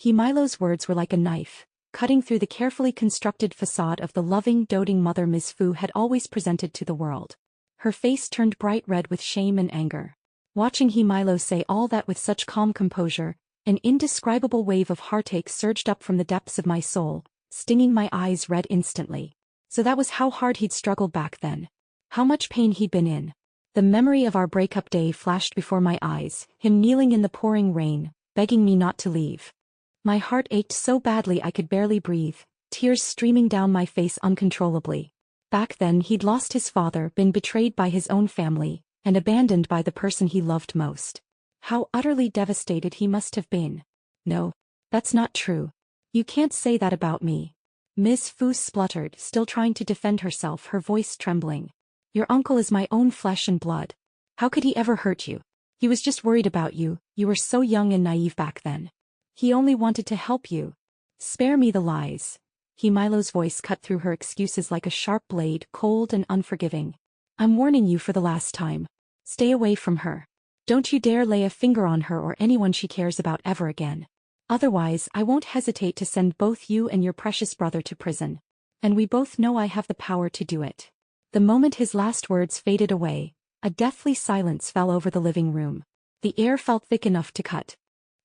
Milo's words were like a knife, cutting through the carefully constructed facade of the loving, doting mother Ms. Fu had always presented to the world. Her face turned bright red with shame and anger. Watching Milo say all that with such calm composure, an indescribable wave of heartache surged up from the depths of my soul, stinging my eyes red instantly. So that was how hard he'd struggled back then. How much pain he'd been in. The memory of our breakup day flashed before my eyes, him kneeling in the pouring rain, begging me not to leave. My heart ached so badly I could barely breathe, tears streaming down my face uncontrollably. Back then he'd lost his father, been betrayed by his own family, and abandoned by the person he loved most. How utterly devastated he must have been. No, that's not true. You can't say that about me. Miss Fu spluttered, still trying to defend herself, her voice trembling. Your uncle is my own flesh and blood. How could he ever hurt you? He was just worried about you, you were so young and naive back then. He only wanted to help you. Spare me the lies. Milo's voice cut through her excuses like a sharp blade, cold and unforgiving. I'm warning you for the last time. Stay away from her. Don't you dare lay a finger on her or anyone she cares about ever again. Otherwise, I won't hesitate to send both you and your precious brother to prison. And we both know I have the power to do it. The moment his last words faded away, a deathly silence fell over the living room. The air felt thick enough to cut.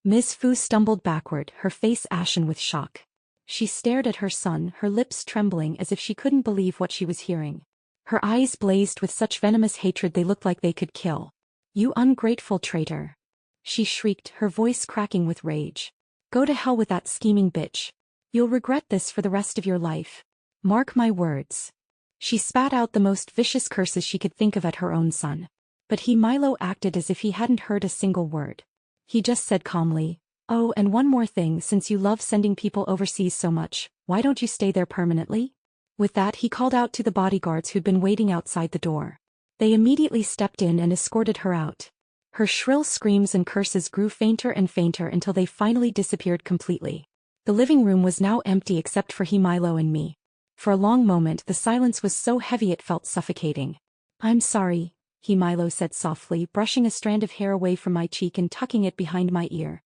Miss Fu stumbled backward, her face ashen with shock. She stared at her son, her lips trembling as if she couldn't believe what she was hearing. Her eyes blazed with such venomous hatred they looked like they could kill. You ungrateful traitor! She shrieked, her voice cracking with rage. Go to hell with that scheming bitch. You'll regret this for the rest of your life. Mark my words. She spat out the most vicious curses she could think of at her own son. But Milo acted as if he hadn't heard a single word. He just said calmly, "Oh, and one more thing, since you love sending people overseas so much, why don't you stay there permanently?" With that he called out to the bodyguards who'd been waiting outside the door. They immediately stepped in and escorted her out. Her shrill screams and curses grew fainter and fainter until they finally disappeared completely. The living room was now empty except for Milo and me. For a long moment the silence was so heavy it felt suffocating. "I'm sorry," Milo said softly, brushing a strand of hair away from my cheek and tucking it behind my ear.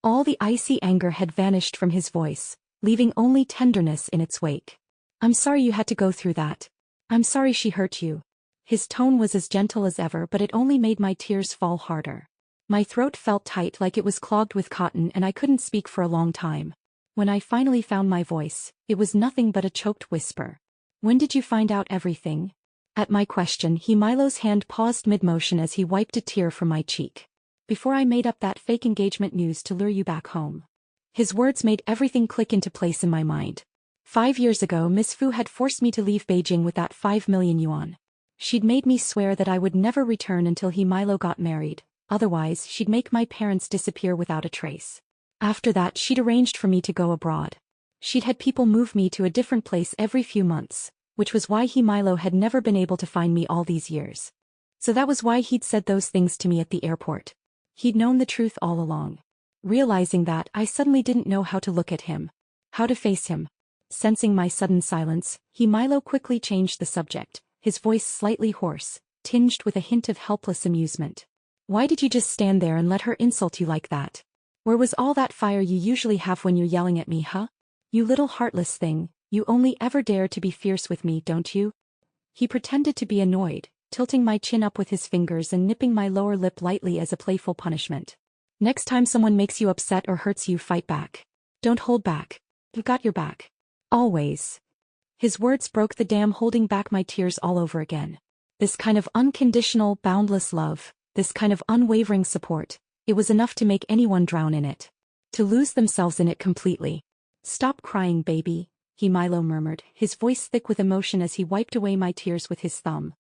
All the icy anger had vanished from his voice, leaving only tenderness in its wake. "I'm sorry you had to go through that. I'm sorry she hurt you." His tone was as gentle as ever, but it only made my tears fall harder. My throat felt tight like it was clogged with cotton and I couldn't speak for a long time. When I finally found my voice, it was nothing but a choked whisper. "When did you find out everything?" At my question, Milo's hand paused mid-motion as he wiped a tear from my cheek. "Before I made up that fake engagement news to lure you back home." His words made everything click into place in my mind. 5 years ago Miss Fu had forced me to leave Beijing with that 5 million yuan. She'd made me swear that I would never return until Milo got married, otherwise she'd make my parents disappear without a trace. After that she'd arranged for me to go abroad. She'd had people move me to a different place every few months, which was why Milo had never been able to find me all these years. So that was why he'd said those things to me at the airport. He'd known the truth all along. Realizing that, I suddenly didn't know how to look at him. How to face him. Sensing my sudden silence, Milo quickly changed the subject, his voice slightly hoarse, tinged with a hint of helpless amusement. "Why did you just stand there and let her insult you like that? Where was all that fire you usually have when you're yelling at me, huh? You little heartless thing, you only ever dare to be fierce with me, don't you?" He pretended to be annoyed, tilting my chin up with his fingers and nipping my lower lip lightly as a playful punishment. "Next time someone makes you upset or hurts you, fight back. Don't hold back. I've got your back. Always." His words broke the dam holding back my tears all over again. This kind of unconditional, boundless love, this kind of unwavering support, it was enough to make anyone drown in it. To lose themselves in it completely. "Stop crying, baby," Milo murmured, his voice thick with emotion as he wiped away my tears with his thumb.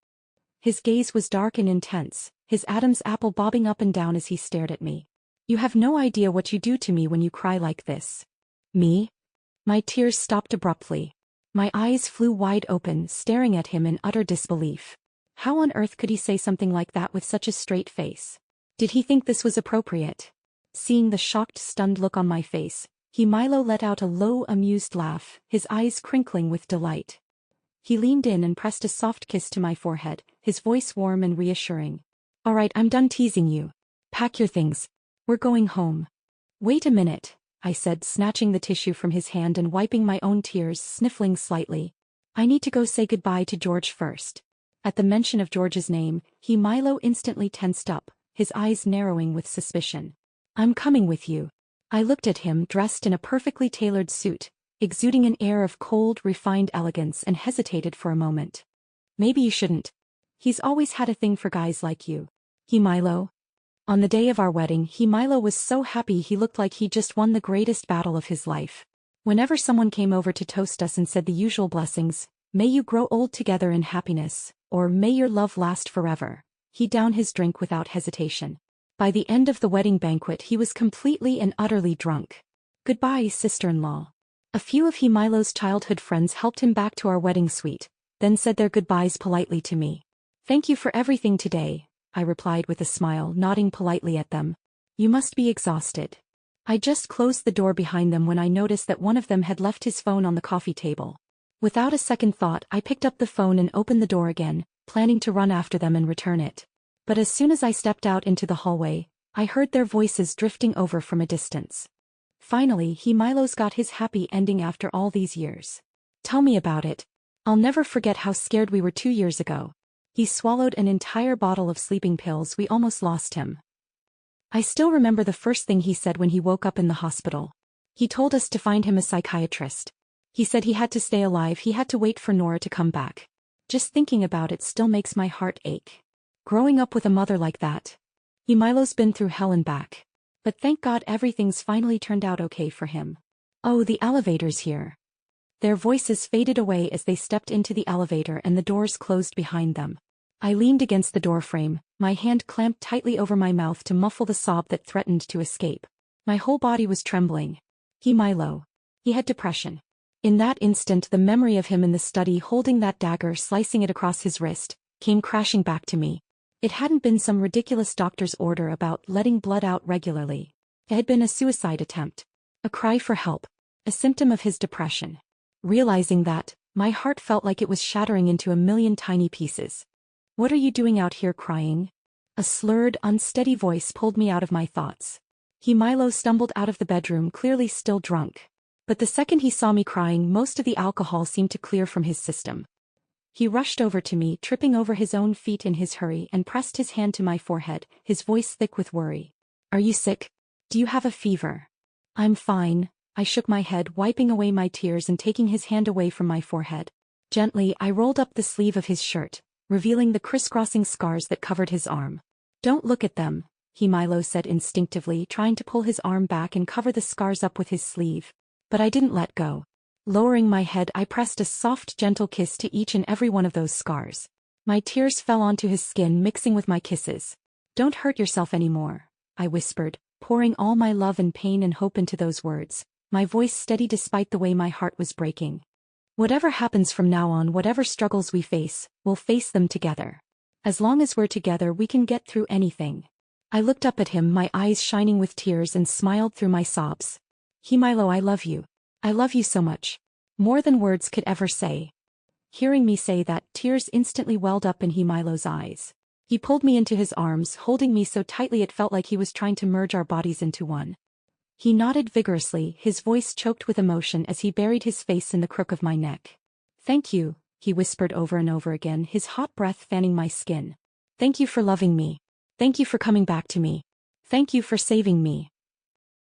His gaze was dark and intense, his Adam's apple bobbing up and down as he stared at me. "You have no idea what you do to me when you cry like this." "Me?" My tears stopped abruptly. My eyes flew wide open, staring at him in utter disbelief. How on earth could he say something like that with such a straight face? Did he think this was appropriate? Seeing the shocked, stunned look on my face, Milo let out a low, amused laugh, his eyes crinkling with delight. He leaned in and pressed a soft kiss to my forehead, his voice warm and reassuring. "All right, I'm done teasing you. Pack your things. We're going home." "Wait a minute," I said, snatching the tissue from his hand and wiping my own tears, sniffling slightly. "I need to go say goodbye to George first." At the mention of George's name, Milo instantly tensed up, his eyes narrowing with suspicion. "I'm coming with you." I looked at him, dressed in a perfectly tailored suit, exuding an air of cold, refined elegance, and hesitated for a moment. "Maybe you shouldn't. He's always had a thing for guys like you." Milo. On the day of our wedding, Milo was so happy he looked like he'd just won the greatest battle of his life. Whenever someone came over to toast us and said the usual blessings, "May you grow old together in happiness," or "May your love last forever," he downed his drink without hesitation. By the end of the wedding banquet he was completely and utterly drunk. "Goodbye, sister-in-law." A few of Milo's childhood friends helped him back to our wedding suite, then said their goodbyes politely to me. "Thank you for everything today," I replied with a smile, nodding politely at them. "You must be exhausted." I just closed the door behind them when I noticed that one of them had left his phone on the coffee table. Without a second thought, I picked up the phone and opened the door again, planning to run after them and return it. But as soon as I stepped out into the hallway, I heard their voices drifting over from a distance. Finally, Milo's got his happy ending after all these years. Tell me about it. I'll never forget how scared we were 2 years ago. He swallowed an entire bottle of sleeping pills. We almost lost him. I still remember the first thing he said when he woke up in the hospital. He told us to find him a psychiatrist. He said he had to stay alive, he had to wait for Nora to come back. Just thinking about it still makes my heart ache. Growing up with a mother like that. Milo's been through hell and back. But thank God everything's finally turned out okay for him. Oh, the elevator's here. Their voices faded away as they stepped into the elevator and the doors closed behind them. I leaned against the doorframe, my hand clamped tightly over my mouth to muffle the sob that threatened to escape. My whole body was trembling. Milo. He had depression. In that instant, the memory of him in the study holding that dagger, slicing it across his wrist, came crashing back to me. It hadn't been some ridiculous doctor's order about letting blood out regularly. It had been a suicide attempt. A cry for help. A symptom of his depression. Realizing that, my heart felt like it was shattering into a million tiny pieces. What are you doing out here crying? A slurred, unsteady voice pulled me out of my thoughts. Milo stumbled out of the bedroom, clearly still drunk. But the second he saw me crying, most of the alcohol seemed to clear from his system. He rushed over to me, tripping over his own feet in his hurry, and pressed his hand to my forehead, his voice thick with worry. Are you sick? Do you have a fever? I'm fine. I shook my head, wiping away my tears and taking his hand away from my forehead. Gently, I rolled up the sleeve of his shirt, revealing the crisscrossing scars that covered his arm. Don't look at them, Milo said instinctively, trying to pull his arm back and cover the scars up with his sleeve. But I didn't let go. Lowering my head, I pressed a soft, gentle kiss to each and every one of those scars. My tears fell onto his skin, mixing with my kisses. Don't hurt yourself anymore, I whispered, pouring all my love and pain and hope into those words, my voice steady despite the way my heart was breaking. Whatever happens from now on, whatever struggles we face, we'll face them together. As long as we're together, we can get through anything. I looked up at him, my eyes shining with tears, and smiled through my sobs. Milo, I love you. I love you so much. More than words could ever say. Hearing me say that, tears instantly welled up in Milo's eyes. He pulled me into his arms, holding me so tightly it felt like he was trying to merge our bodies into one. He nodded vigorously, his voice choked with emotion as he buried his face in the crook of my neck. Thank you, he whispered over and over again, his hot breath fanning my skin. Thank you for loving me. Thank you for coming back to me. Thank you for saving me.